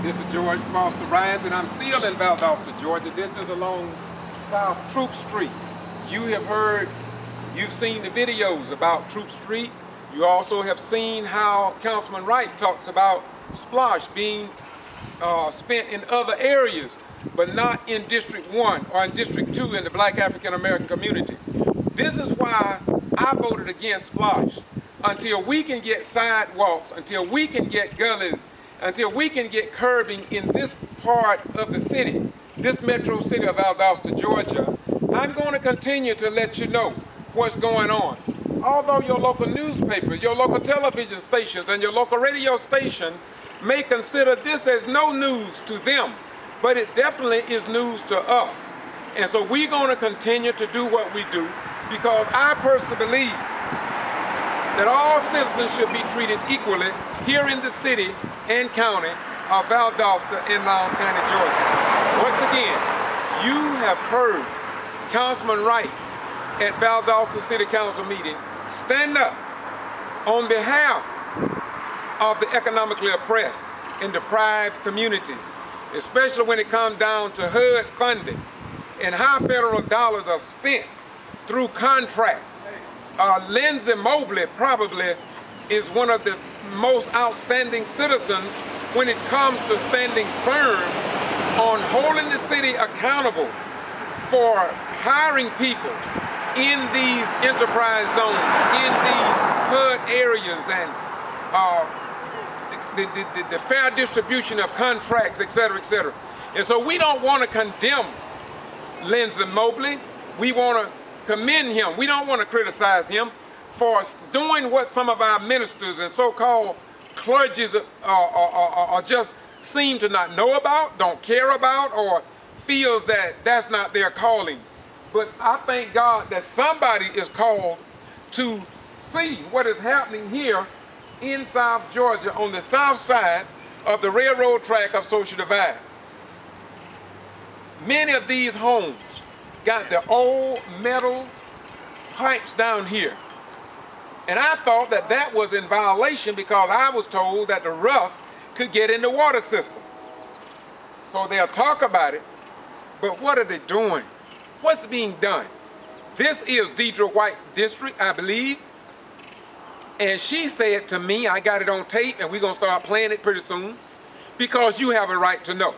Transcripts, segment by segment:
This is George Foster Ryan, and I'm still in Valdosta, Georgia. This is along South Troupe Street. You've seen the videos about Troupe Street. You also have seen how Councilman Wright talks about SPLOST being spent in other areas, but not in District 1 or in District 2 in the Black African American community. This is why I voted against SPLOST. Until we can get sidewalks, until we can get gullies, until we can get curbing in this part of the city, this metro city of Valdosta, Georgia, I'm going to continue to let you know what's going on. Although your local newspapers, your local television stations, and your local radio station may consider this as no news to them, but it definitely is news to us. And so we're going to continue to do what we do, because I personally believe that all citizens should be treated equally here in the city and county of Valdosta and Lowndes County, Georgia. Once again, you have heard Councilman Wright at Valdosta City Council meeting stand up on behalf of the economically oppressed and deprived communities, especially when it comes down to HUD funding and how federal dollars are spent through contracts. Lindsay Mobley probably is one of the most outstanding citizens when it comes to standing firm on holding the city accountable for hiring people in these enterprise zones, in these HUD areas, and the fair distribution of contracts, et cetera, et cetera. And so we don't want to condemn Lindsay Mobley. We want to commend him. We don't want to criticize him for doing what some of our ministers and so-called clergies are just seem to not know about, don't care about, or feels that that's not their calling. But I thank God that somebody is called to see what is happening here in South Georgia on the south side of the railroad track of Social Divide. Many of these homes got the old metal pipes down here. And I thought that that was in violation because I was told that the rust could get in the water system. So they'll talk about it, but what are they doing? What's being done? This is Deidre White's district, I believe. And she said to me, I got it on tape and we're gonna start playing it pretty soon, because you have a right to know.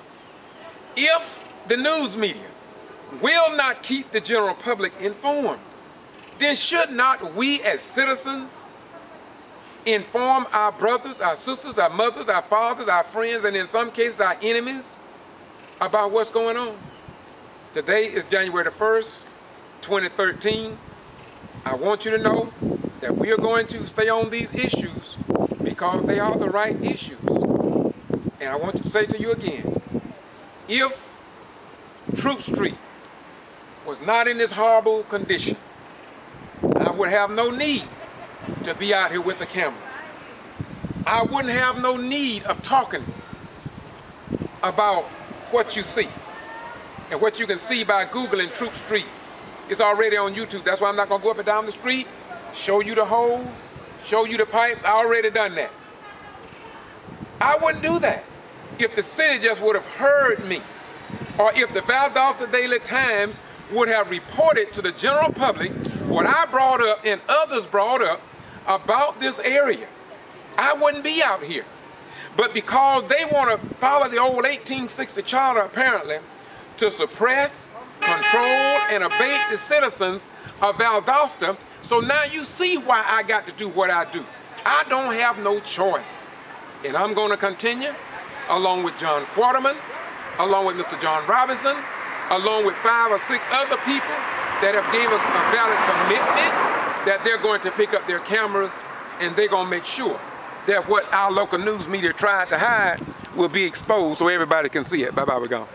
If the news media will not keep the general public informed, then should not we as citizens inform our brothers, our sisters, our mothers, our fathers, our friends, and in some cases our enemies about what's going on? Today is January the 1st, 2013. I want you to know that we are going to stay on these issues because they are the right issues. And I want to say to you again, if Troupe Street was not in this horrible condition, I would have no need to be out here with a camera. I wouldn't have no need of talking about what you see and what you can see by Googling Troupe Street. It's already on YouTube. That's why I'm not gonna go up and down the street, show you the holes, show you the pipes. I already done that. I wouldn't do that if the city just would have heard me, or if the Valdosta Daily Times would have reported to the general public what I brought up and others brought up about this area. I wouldn't be out here. But because they want to follow the old 1860 charter, apparently, to suppress, control, and abate the citizens of Valdosta, so now you see why I got to do what I do. I don't have no choice. And I'm going to continue, along with John Quarterman, along with Mr. John Robinson, along with 5 or 6 other people that have given a valid commitment that they're going to pick up their cameras and they're going to make sure that what our local news media tried to hide will be exposed so everybody can see it. Bye-bye, we're gone.